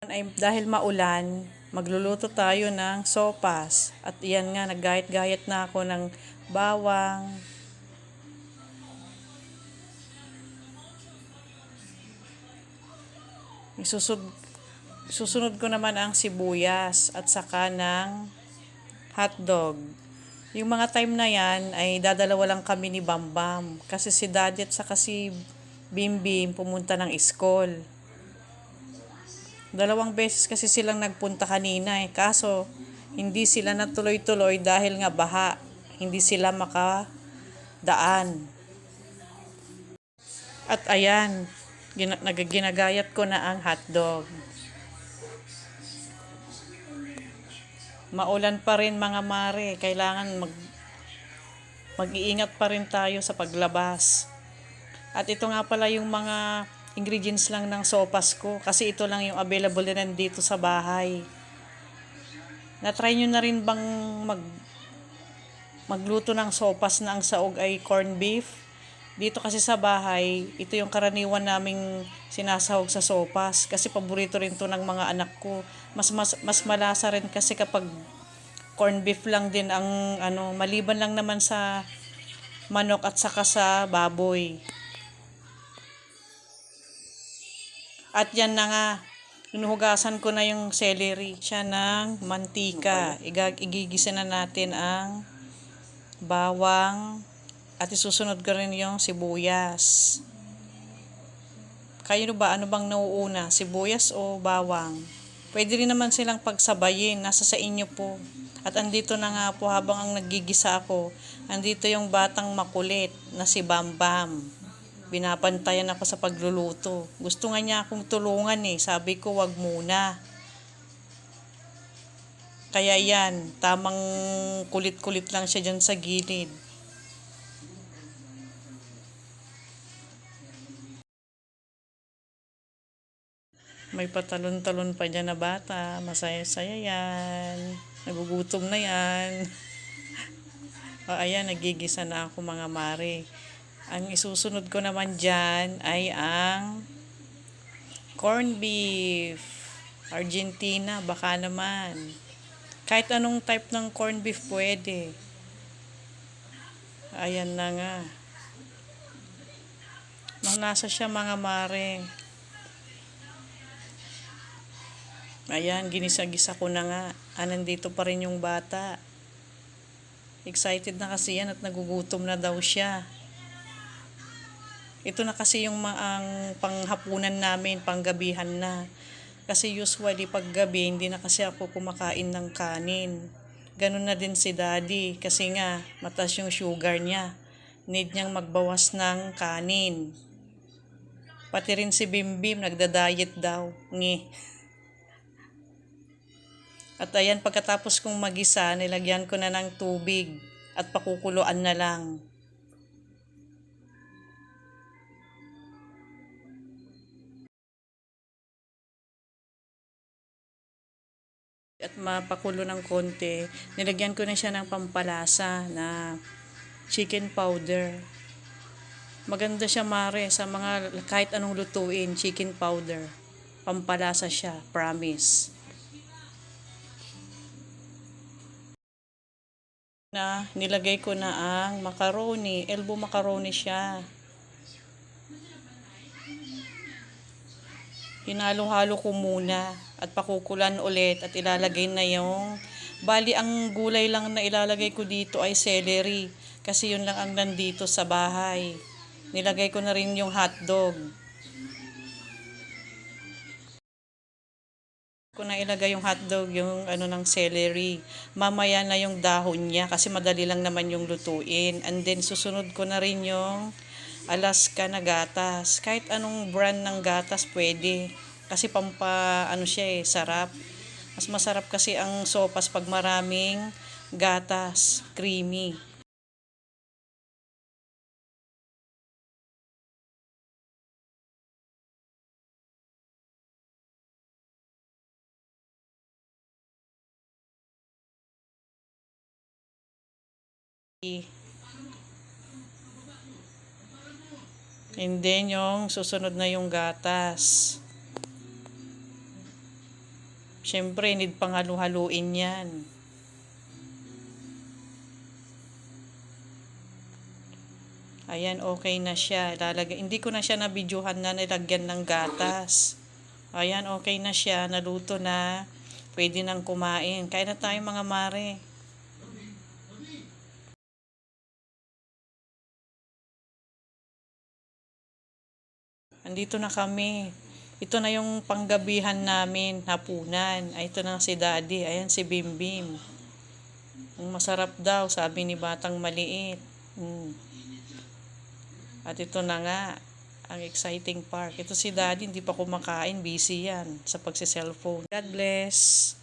Ay dahil maulan, magluluto tayo ng sopas. At iyan nga, naggayat-gayat na ako ng bawang. Susunod ko naman ang sibuyas at saka ng hotdog. Yung mga time na yan ay dadalawa lang kami ni Bambam. Kasi si Daddy at saka si Bimbim pumunta ng school. Dalawang beses kasi silang nagpunta kanina kaso hindi sila natuloy-tuloy dahil nga baha. Hindi sila makadaan. At ayan, ginagayat ko na ang hotdog. Maulan pa rin mga mare, kailangan mag-iingat pa rin tayo sa paglabas. At ito nga pala yung mga ingredients lang ng sopas ko kasi ito lang yung available na nandito sa bahay. Na-try nyo na rin bang magluto ng sopas na ang saog ay corned beef? Dito kasi sa bahay, ito yung karaniwan naming sinasahog sa sopas kasi paborito rin to ng mga anak ko. Mas malasa rin kasi kapag corned beef lang din ang maliban lang naman sa manok at saka sa baboy. At yan na nga, hinuhugasan ko na yung celery siya ng mantika. Igigisa na natin ang bawang at isusunod ko rin yung sibuyas. Kayo ba, ano bang nauuna? Sibuyas o bawang? Pwede rin naman silang pagsabayin. Nasa sa inyo po. At andito na nga po habang ang naggigisa ako. Andito yung batang makulit na si Bambam. Binabantayan ako sa pagluluto. Gusto nga niya akong tulungan Sabi ko wag muna. Kaya yan, tamang kulit-kulit lang siya dyan sa gilid. May patalon-talon pa dyan na bata. Masaya-saya yan. Nagugutom na yan. Ayan, nagigisa na ako mga mare. Ang isusunod ko naman dyan ay ang corned beef. Argentina, baka naman. Kahit anong type ng corned beef pwede. Ayan na nga. Nasa siya mga mare. Ayan, ginisa-gisa ko na nga. Nandito pa rin yung bata. Excited na kasi yan at nagugutom na daw siya. Ito na kasi yung ang panghapunan namin, panggabihan na. Kasi usually pag gabi, hindi na kasi ako kumakain ng kanin. Ganun na din si Daddy kasi nga mataas yung sugar niya. Need niyang magbawas ng kanin. Pati rin si Bimbim, nagda-diet daw. Ngi. At ayan, pagkatapos kong magisa, nilagyan ko na ng tubig at pakukuluan na lang. At mapakulo ng konti, nilagyan ko na siya ng pampalasa na chicken powder. Maganda siya mare sa mga kahit anong lutuin, chicken powder. Pampalasa siya, promise. Nilagay ko na ang macaroni, elbow macaroni siya. Hinalo-halo ko muna at pakukulan ulit at ilalagay na yung bali ang gulay lang na ilalagay ko dito ay celery kasi yun lang ang nandito sa bahay. Nilagay ko na rin yung hotdog. Ko na ilagay yung hotdog, yung ng celery. Mamaya na yung dahon niya kasi madali lang naman yung lutuin. And then susunod ko na rin yung Alaska na gatas. Kahit anong brand ng gatas pwede. Kasi siya sarap. Mas masarap kasi ang sopas pag maraming gatas, creamy. And then yung susunod na yung gatas. Siyempre, need pang halu-haluin yan. Ayan, okay na siya. Hindi ko na siya nabidyohan na nilagyan ng gatas. Ayan, okay na siya. Naluto na. Pwede nang kumain. Kain na tayo mga mare. Andito na kami. Ito na yung panggabihan namin, hapunan. Ay, ito na si Daddy. Ayan si Bimbim. Ang masarap daw, sabi ni Batang Maliit. At ito na nga, ang exciting part. Ito si Daddy, hindi pa kumakain. Busy yan sa pagsi-cellphone. God bless.